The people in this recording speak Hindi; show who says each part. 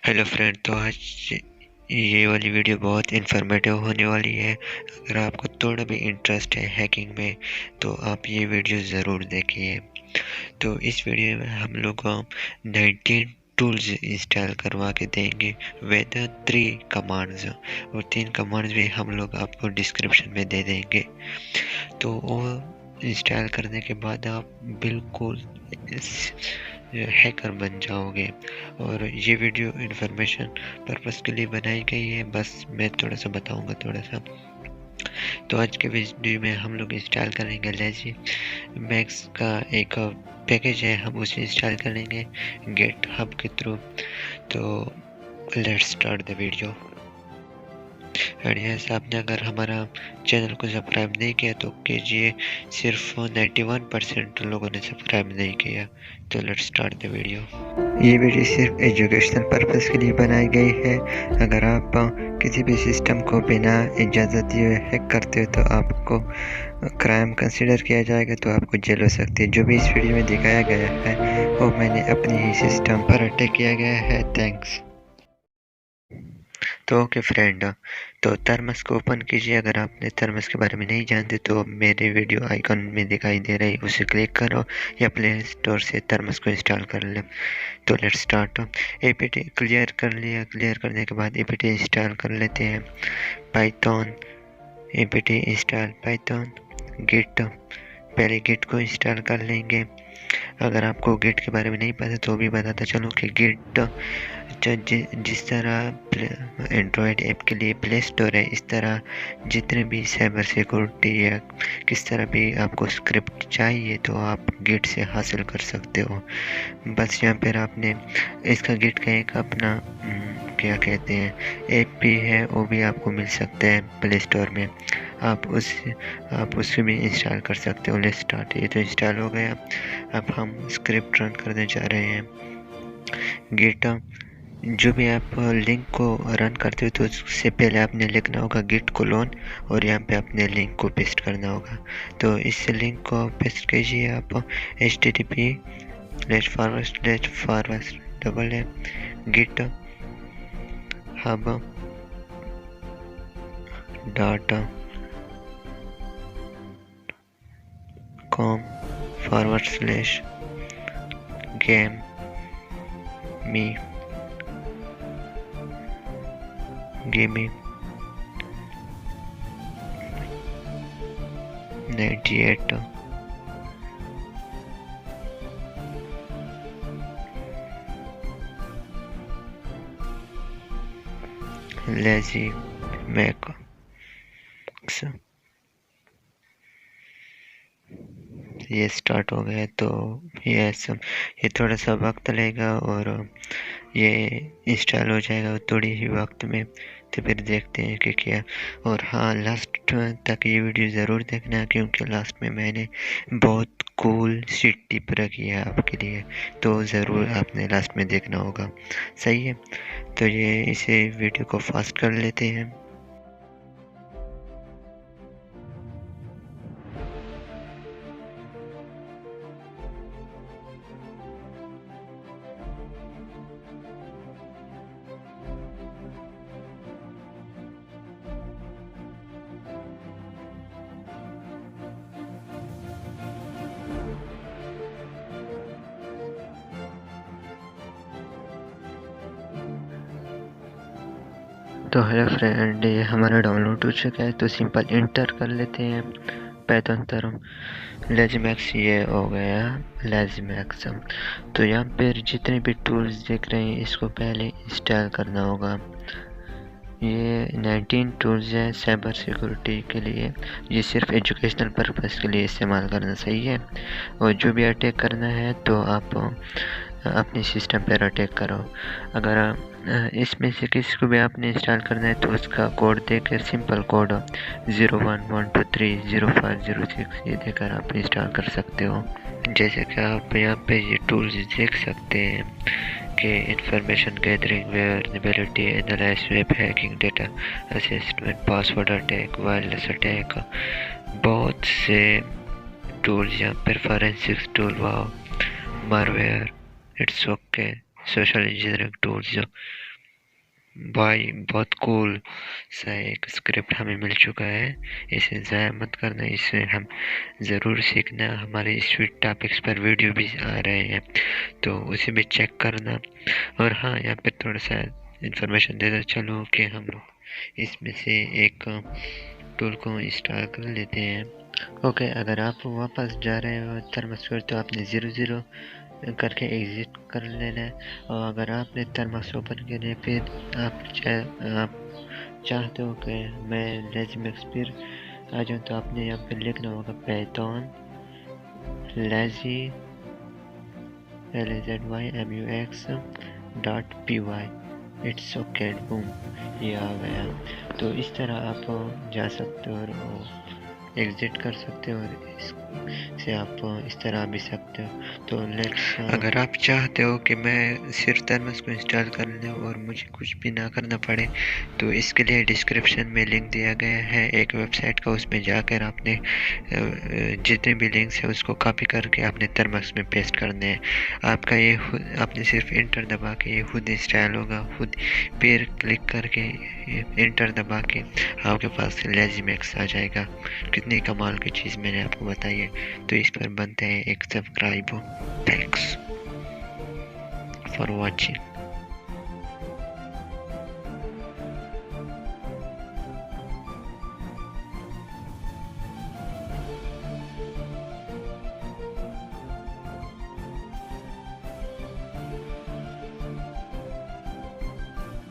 Speaker 1: Hello friend. तो आज ये वाली वीडियो बहुत इन्फॉर्मेटिव होने वाली है। अगर आपको थोड़ा भी इंटरेस्ट है हैकिंग में तो आप ये वीडियो ज़रूर देखिए। तो इस वीडियो में हम लोग 19 टूल्स इंस्टॉल करवा के देंगे विद 3 कमांड्स, और 3 कमांड्स भी हम लोग आपको डिस्क्रिप्शन में दे देंगे। तो वो इंस्टॉल करने के बाद आप बिल्कुल हैकर बन जाओगे। और ये वीडियो इन्फॉर्मेशन पर्पस के लिए बनाई गई है, बस मैं थोड़ा सा बताऊंगा थोड़ा सा। तो आज के वीडियो में हम लोग इंस्टॉल करेंगे लेजी मैक्स का एक पैकेज है, हम उसे इंस्टॉल करेंगे गेट हब के थ्रू। तो let's start the video. And yes, आपने अगर हमारा चैनल को सब्सक्राइब नहीं किया तो कीजिए। सिर्फ 91% लोगों ने सब्सक्राइब नहीं किया। तो लेट्स स्टार्ट द वीडियो। ये वीडियो सिर्फ एजुकेशनल पर्पस के लिए बनाई गई है। अगर आप किसी भी सिस्टम को बिना इजाज़त दिए हुए हैक करते हो तो आपको क्राइम कंसिडर किया जाएगा, तो आपको जेल हो सकती है। जो भी इस वीडियो में दिखाया गया है वो मैंने अपनी ही सिस्टम पर अटैक किया गया है। थैंक्स। तो ओके फ्रेंड, तो थर्मस को ओपन कीजिए। अगर आपने थर्मस के बारे में नहीं जानते तो मेरे वीडियो आइकन में दिखाई दे रही उसे क्लिक करो या प्ले स्टोर से थर्मस को इंस्टॉल कर ले। तो लेट्स स्टार्ट। एपीटी क्लियर कर लिया। क्लियर करने के बाद एपीटी इंस्टॉल कर लेते हैं। Python APT install Python Git, पहले गिट को इंस्टॉल कर लेंगे। अगर आपको गिट के बारे में नहीं पता तो भी बताता चलो कि गिट जिस तरह एंड्रॉयड ऐप के लिए प्ले स्टोर है, इस तरह जितने भी साइबर सिक्योरिटी या किस तरह भी आपको स्क्रिप्ट चाहिए तो आप गिट से हासिल कर सकते हो। बस यहाँ पर आपने इसका गिट का एक अपना क्या कहते हैं ऐप भी है, वो भी आपको मिल सकता है प्ले स्टोर में। आप उससे भी इंस्टॉल कर सकते हो। Let's start. ये तो इंस्टॉल हो गया। अब हम स्क्रिप्ट रन करने जा रहे हैं। गिट, जो भी आप लिंक को रन करते हो तो उससे पहले आपने लिखना होगा गिट कोलोन, और यहाँ पे अपने लिंक को पेस्ट करना होगा। तो इस लिंक को पेस्ट कीजिए आप http:// GitHub dot com/game me gaming 98 lazy max. ये स्टार्ट हो गया। तो ये थोड़ा सा वक्त लगेगा और ये इंस्टॉल हो जाएगा थोड़ी ही वक्त में। तो फिर देखते हैं कि क्या। और हाँ, लास्ट तक ये वीडियो ज़रूर देखना, क्योंकि लास्ट में मैंने बहुत कूल सी टिप रखी है आपके लिए, तो ज़रूर आपने लास्ट में देखना होगा। सही है। तो ये इसे वीडियो को फास्ट कर लेते हैं। तो हेलो फ्रेंड, ये हमारा डाउनलोड हो चुका है। तो सिंपल इंटर कर लेते हैं पाइथन थर्म लेजीमैक्स। ये हो गया लेजीमैक्स। तो यहाँ पर जितने भी टूल्स दिख रहे हैं इसको पहले इंस्टॉल करना होगा। ये 19 टूल्स हैं साइबर सिक्योरिटी के लिए। ये सिर्फ एजुकेशनल पर्पस के लिए इस्तेमाल करना सही है। और जो भी अटैक करना है तो आप अपने सिस्टम पर अटैक करो। अगर इसमें से किसी को भी आपने इंस्टॉल करना है तो उसका कोड देकर, सिंपल कोड 0112305006 ये देकर आप इंस्टॉल कर सकते हो। जैसे कि आप यहाँ पे ये टूल्स देख सकते हैं कि information gathering, vulnerability, analyse, web hacking, data assessment, password attack, wireless attack, बहुत से टूल्स यहाँ पर। Forensics tool, wow, malware, it's okay, social engineering tools, भाई बहुत कूल सा एक स्क्रिप्ट हमें मिल चुका है, इसे ज़ाया मत करना, इसे हम ज़रूर सीखना। हमारे स्वीट टॉपिक्स पर वीडियो भी आ रहे हैं, तो उसे भी चेक करना। और हाँ, यहाँ पे थोड़ा सा इन्फॉर्मेशन देता चलो कि हम लोग इसमें से एक टूल को इंस्टॉल कर लेते हैं। ओके, अगर आप वापस जा रहे हो थर्मोस्फेयर तो आपने 00 करके एग्ज़िट कर लेना है। और अगर आपने थर्मस ओपन किया है, फिर आप चाहते हो कि मैं लेज़ीमैक्स फिर आ जाऊँ, तो आपने यहाँ पे लिखना होगा Python lazy lazymux.py। It's okay, boom, ये आ गया। तो इस तरह आप जा सकते हो और एग्ज़िट कर सकते हो, और इससे आप इस तरह भी सकते हो। तो लेट्स, अगर आप चाहते हो कि मैं सिर्फ थर्मस को इंस्टॉल कर लूँ और मुझे कुछ भी ना करना पड़े, तो इसके लिए डिस्क्रिप्शन में लिंक दिया गया है एक वेबसाइट का। उसमें जाकर आपने जितने भी लिंक्स हैं उसको कॉपी करके अपने थर्मस में पेस्ट करने हैं। आपका ये आपने सिर्फ इंटर दबा के ये खुद इंस्टॉल होगा, खुद पेड़ क्लिक करके इंटर दबा के आपके पास लेज़ीमैक्स आ जाएगा। कितनी कमाल की चीज़ मैंने आपको बताई है। तो इस पर बनते हैं एक सब्सक्राइब। Thanks for watching.